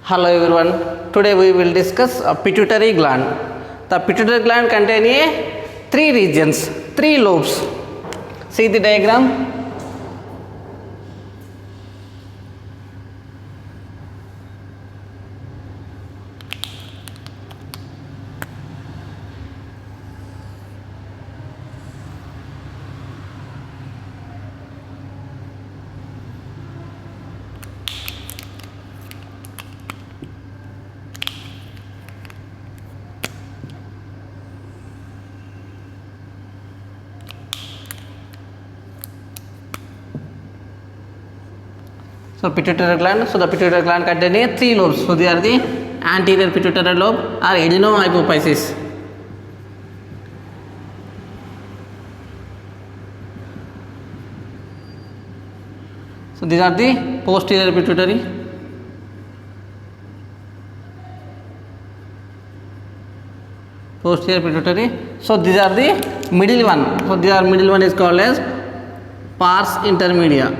Hello everyone. Today we will discuss a pituitary gland. The pituitary gland contains three regions, three lobes. See the diagram. So pituitary gland. So the pituitary gland contains three lobes. So they are the anterior pituitary lobe or adenohypophysis. So these are the posterior pituitary. Posterior pituitary. So these are the middle one. So these are middle one is called as pars intermedia.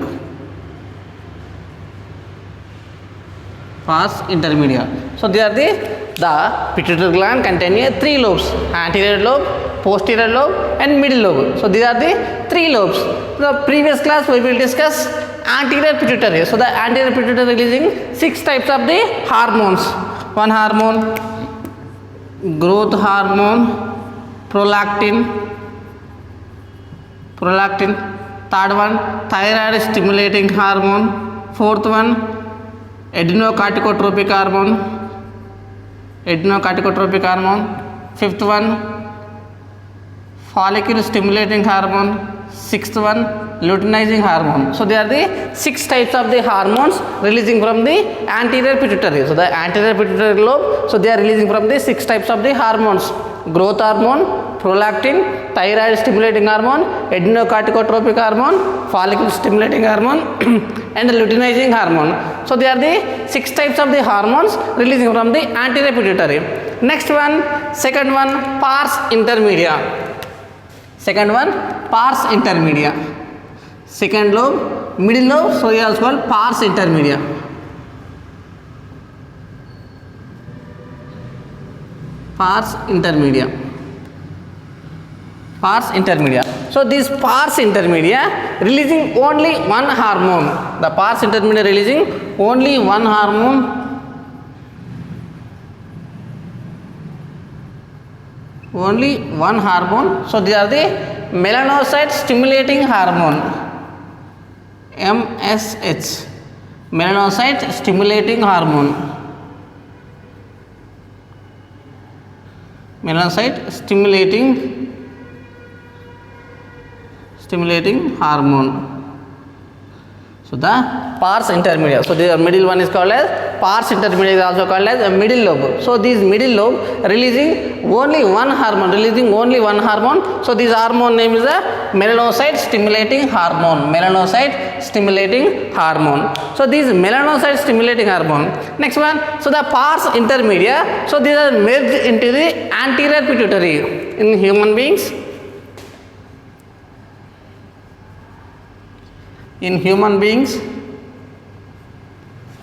Pars intermedia. So they are the pituitary gland containing three lobes: anterior lobe, posterior lobe, and middle lobe. So these are the three lobes. The previous class we will discuss anterior pituitary. So the anterior pituitary releasing six types of the hormones. One hormone, growth hormone, prolactin. Third one, thyroid stimulating hormone. Fourth one, adrenocorticotropic hormone. Fifth one, follicle stimulating hormone. Sixth one, luteinizing hormone. So they are the six types of the hormones releasing from the anterior pituitary. So the anterior pituitary lobe, so they are releasing from the six types of the hormones: growth hormone, prolactin, thyroid stimulating hormone, adrenocorticotropic hormone, follicle stimulating hormone and luteinizing hormone. So they are the six types of the hormones releasing from the anterior pituitary. Next one, second one, pars intermedia. Second one, pars intermedia. Second lobe, middle lobe, so it is also called pars intermedia. Pars intermedia. Pars intermedia. So this pars intermedia releasing only one hormone. The pars intermedia releasing only one hormone. Only one hormone. So they are the melanocyte stimulating hormone, MSH, melanocyte stimulating hormone. Melanocyte stimulating hormone. So the pars intermedia. So the middle one is called as pars intermedia, is also called as a middle lobe. So this middle lobe releasing only one hormone. So this hormone name is a melanocyte stimulating hormone. So this melanocyte stimulating hormone. Next one. So the pars intermedia. So these are merged into the anterior pituitary in human beings. In human beings,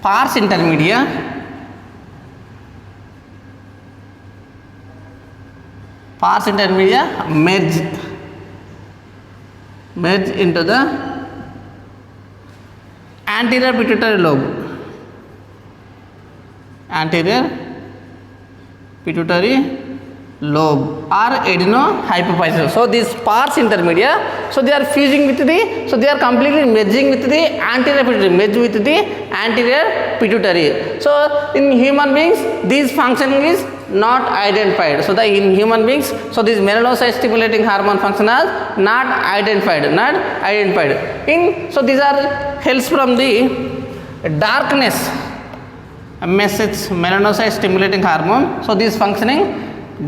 pars intermedia merge into the anterior pituitary lobe. Or adenohypophysis. So these pars intermedia, so they are fusing with the, so they are completely merging with the anterior pituitary. So in human beings, this functioning is not identified. So in human beings, so this melanocyte stimulating hormone function is not identified. So these are helps from the darkness. Message melanocyte stimulating hormone. So this functioning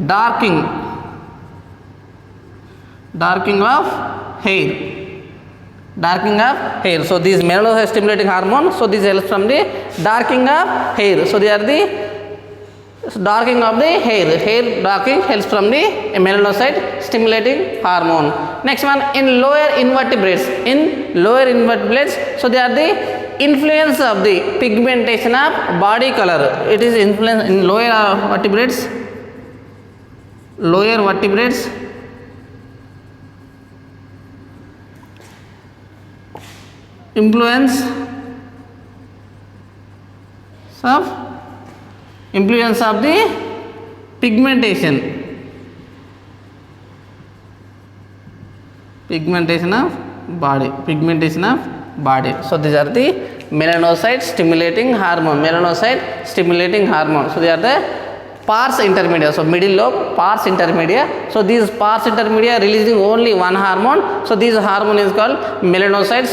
darkening of hair. So these melanocyte stimulating hormone, so this helps from the darkening of hair. So they are the darkening of the hair darkening helps from the melanocyte stimulating hormone. Next one, in lower invertebrates, so they are the influence of the pigmentation of body color. It is influence in lower vertebrates. Lower vertebrates. Influence of the pigmentation of body. So these are the melanocyte stimulating hormone. So they are the pars intermedia. So middle lobe, pars intermedia. So these pars intermedia are releasing only one hormone. So this hormone is called melanocyte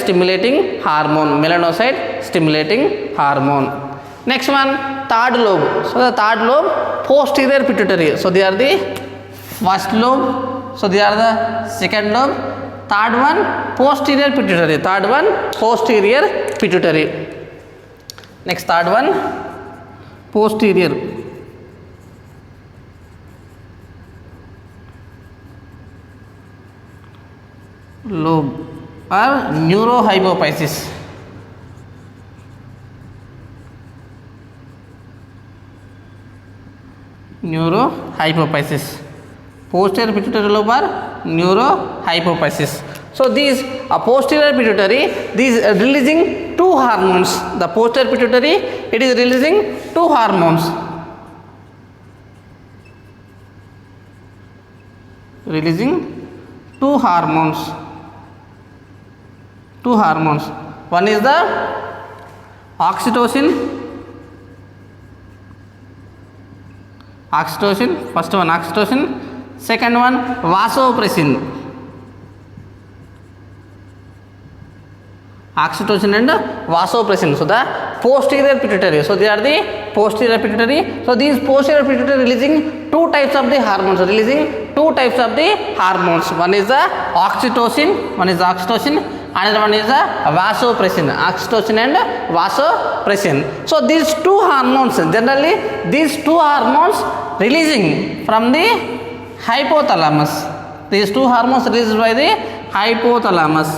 stimulating hormone. Next one, third lobe. So the third lobe, posterior pituitary. So they are the first lobe. So they are the second lobe. Third one, posterior pituitary. Next, third one, posterior lobe or neurohypophysis. Posterior pituitary lobe or neurohypophysis. So these posterior pituitary, these are releasing two hormones. The posterior pituitary, it is releasing two hormones. One is the oxytocin. First one oxytocin. Second one vasopressin. Oxytocin and vasopressin. So the posterior pituitary. So they are the posterior pituitary. So these posterior pituitary releasing two types of the hormones. One is the oxytocin. Another one is the vasopressin. Oxytocin and vasopressin. So these two hormones, generally these two hormones releasing from the hypothalamus. These two hormones released by the hypothalamus.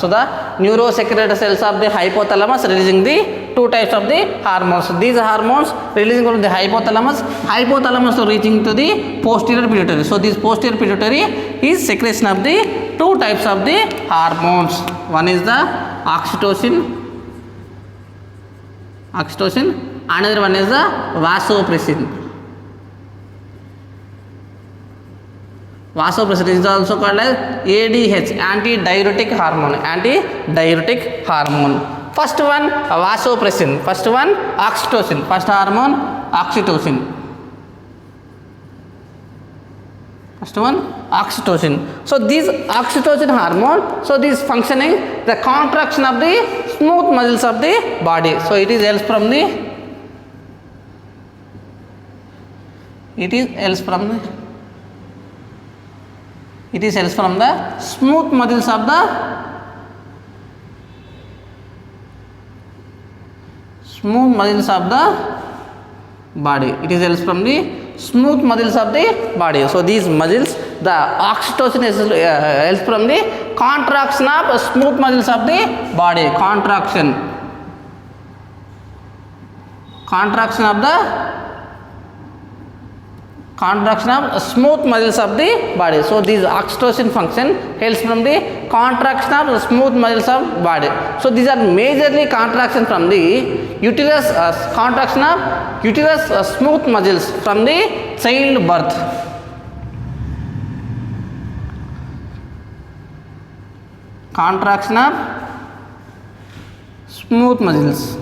So the neurosecretory cells of the hypothalamus releasing the two types of the hormones. These hormones releasing from the hypothalamus reaching to the posterior pituitary. So this posterior pituitary is secretion of the two types of the hormones. One is the oxytocin. Another one is the vasopressin. Vasopressin is also called as ADH, antidiuretic hormone. First one vasopressin, first one oxytocin. First hormone oxytocin. So this oxytocin hormone, so this functioning the contraction of the smooth muscles of the body. So it helps from the smooth muscles of the body. It is helps from the smooth muscles of the body. So these muscles, the oxytocin is helps from the contraction of smooth muscles of the body. Contraction of smooth muscles of the body. So these oxytocin function helps from the contraction of the smooth muscles of body. So these are majorly contraction from the uterus, contraction of uterus smooth muscles from the child birth. Contraction of smooth muscles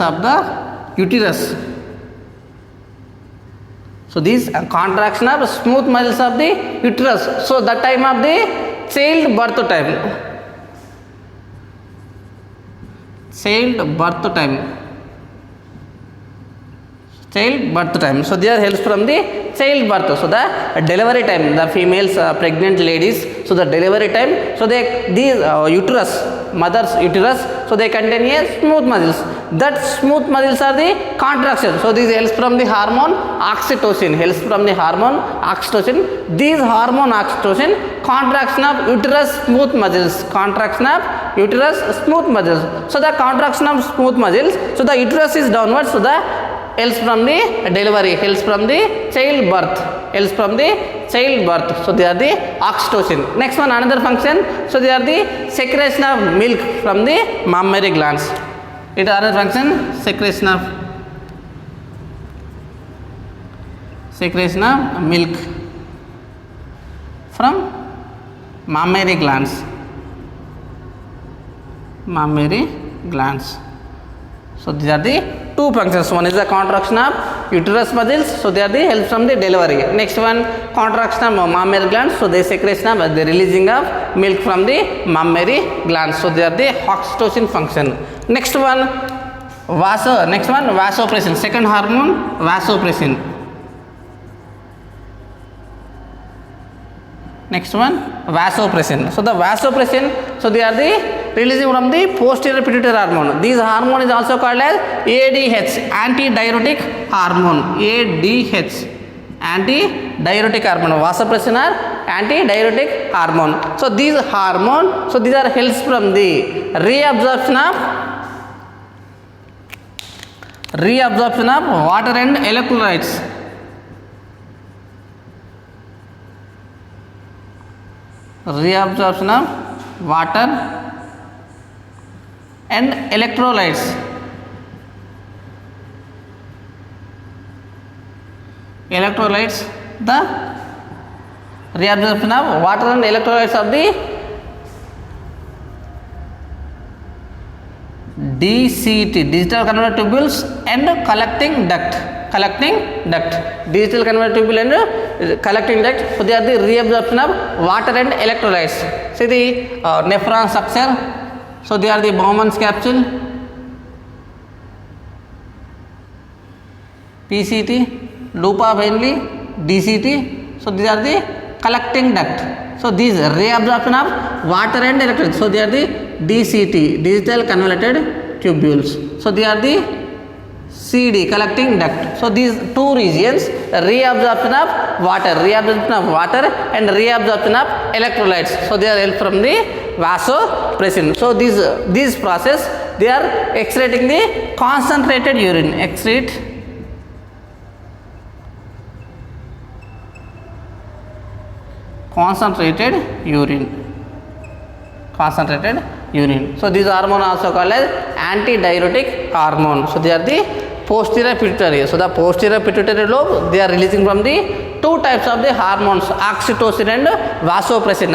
of the uterus. So these contraction of smooth muscles of the uterus. So that time of the child birth child birth time. So they are helps from the child birth. So the delivery time, the females, pregnant ladies, so the delivery time, so they these uterus, mother's uterus, so they contain a smooth muscles. That smooth muscles are the contraction. So this helps from the hormone oxytocin, helps from the hormone oxytocin. These hormone oxytocin contraction of uterus smooth muscles, contraction of uterus smooth muscles. So the contraction of smooth muscles, so the uterus is downwards, so the helps from the delivery, helps from the child birth, helps from the child birth. So they are the oxytocin. Next one, another function, so they are the secretion of milk from the mammary glands. It is another function, secretion of milk from mammary glands, mammary glands. So these are the two functions. One is the contraction of uterus muscles, so they are the help from the delivery. Next one, contraction of mammary glands, so they secretion of the releasing of milk from the mammary glands. So they are the oxytocin function. Next one, vasopressin. Second hormone, vasopressin. Next one, vasopressin. So the vasopressin, so they are the releasing from the posterior pituitary hormone. This hormone is also called as ADH, antidiuretic hormone. ADH, antidiuretic hormone. Vasopressin are antidiuretic hormone. So these hormone, so these are helps from the reabsorption of water and electrolytes. Reabsorption of water and electrolytes. Electrolytes, the reabsorption of water and electrolytes of the DCT, digital converter tubules and collecting duct. Digital converter tubule and collecting duct. So they are the reabsorption of water and electrolytes. See the nephron structure. So they are the Bowman's capsule, PCT, loop of Henle, DCT. So these are the collecting duct. So these reabsorption of water and electrolytes. So they are the DCT, digital convoluted tubules. So they are the CD, collecting duct. So these two regions, reabsorption of water and reabsorption of electrolytes. So they are help from the vasopressin. So these process, they are excreting the concentrated urine. Concentrated urine. So these hormone also called as antidiuretic hormone. So they are the posterior pituitary. So the posterior pituitary lobe, they are releasing from the two types of the hormones, oxytocin and vasopressin.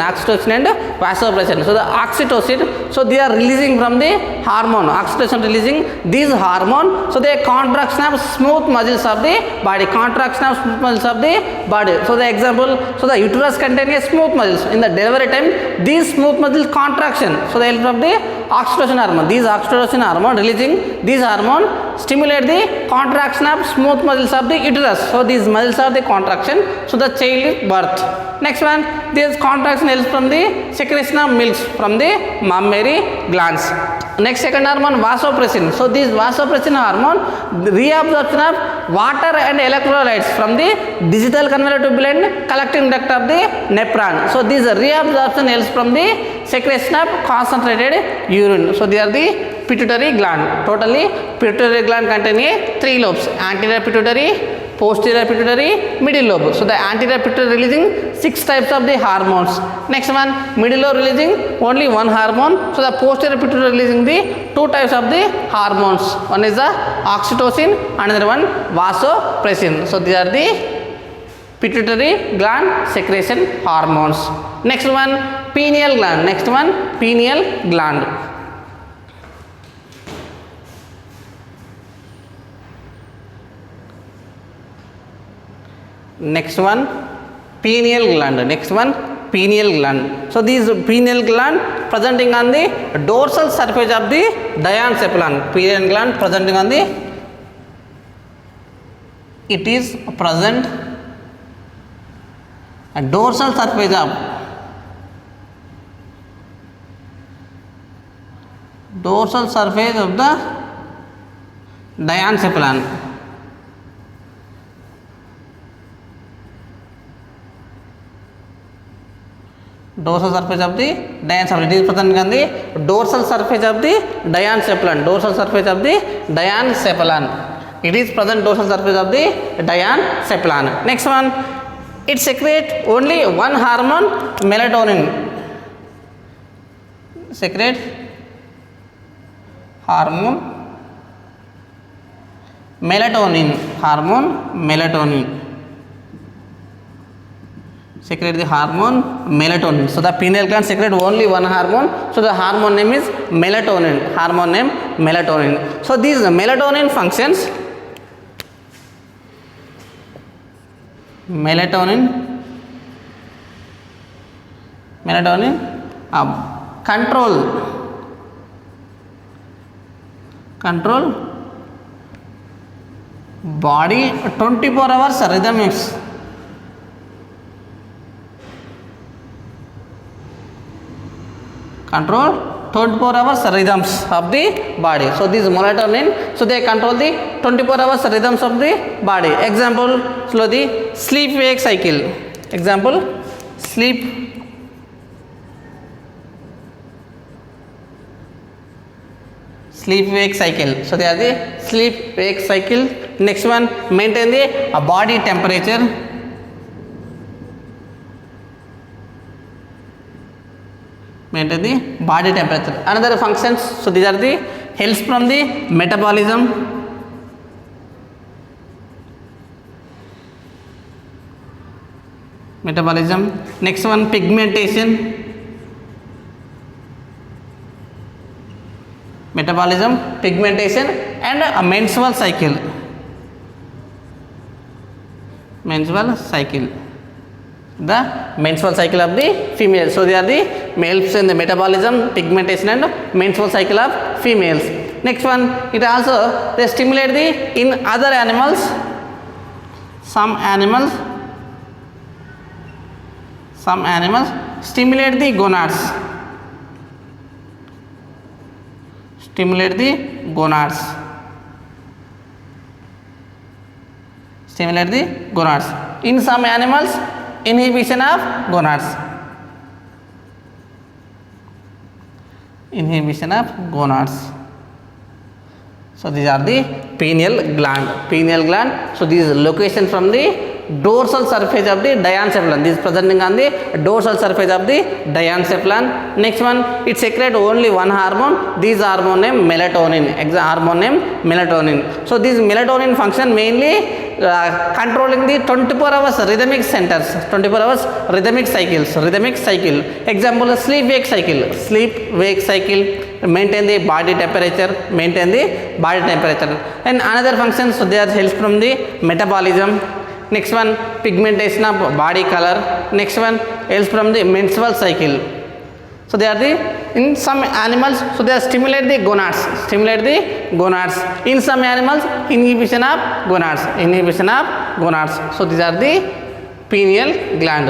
So the oxytocin, so they are releasing from the hormone, oxytocin releasing these hormone. So they contraction of smooth muscles of the body, So the example, so the uterus contains a smooth muscles. In the delivery time, these smooth muscles contraction. So the help of the oxytocin hormone. These oxytocin hormone releasing these hormone stimulate the contraction of smooth muscles of the uterus. So these muscles are the contraction. So the child is birth. Next one, this contraction helps from the secretion of milks from the mammary glands. Next, second hormone, vasopressin. So this vasopressin hormone, the reabsorption of water and electrolytes from the digital convoluted tubule and collecting duct of the nephron. So this reabsorption helps from the secretion of concentrated urine. So they are the pituitary gland. Totally, pituitary gland contain three lobes: anterior pituitary, posterior pituitary, middle lobe. So the anterior pituitary releasing 6 types of the hormones. Next one, middle lobe releasing only one hormone. So the posterior pituitary releasing the 2 types of the hormones. One is the oxytocin, another one vasopressin. So these are the pituitary gland secretion hormones. Next one, pineal gland. Next one, pineal gland. So these pineal gland presenting on the dorsal surface of the diencephalon. Pineal gland presenting on the it is present a dorsal surface of the diencephalon. Dorsal surface of the diencephalon. It is present on the dorsal surface of the diencephalon. Dorsal surface of the diencephalon. It is present dorsal surface of the diencephalon. Next one, it secretes only one hormone, melatonin. Secretes hormone melatonin. Secrete the hormone melatonin. So the pineal gland secrete only one hormone. So the hormone name is melatonin. So these melatonin functions. Melatonin control body 24 hours rhythms. Control 24 hours rhythms of the body. So this melatonin, so they control the 24 hours rhythms of the body. Example, so the sleep wake cycle. Example, sleep wake cycle. So they are the sleep wake cycle. Next one, maintain the body temperature. Maintain the body temperature. Another functions, so these are the helps from the metabolism. Next one, pigmentation. And a menstrual cycle. The menstrual cycle of the female. So they are the males in the metabolism, pigmentation and menstrual cycle of females. Next one, it also they stimulate the in other animals. Some animals stimulate the gonads. In some animals, inhibition of gonads. So these are the pineal gland. So this is location from the dorsal surface of the diencephalon. This is presenting on the dorsal surface of the diencephalon. Next one, it secretes only one hormone. This hormone name melatonin. So this melatonin function mainly controlling the 24 hours rhythmic centers, 24 hours rhythmic cycle. Example, sleep wake cycle. Maintain the body temperature. And another function, so they are helps from the metabolism. Next one, pigmentation of body color. Next one, helps from the menstrual cycle. So they are the in some animals, so they stimulate the gonads. In some animals, inhibition of gonads. So these are the pineal gland.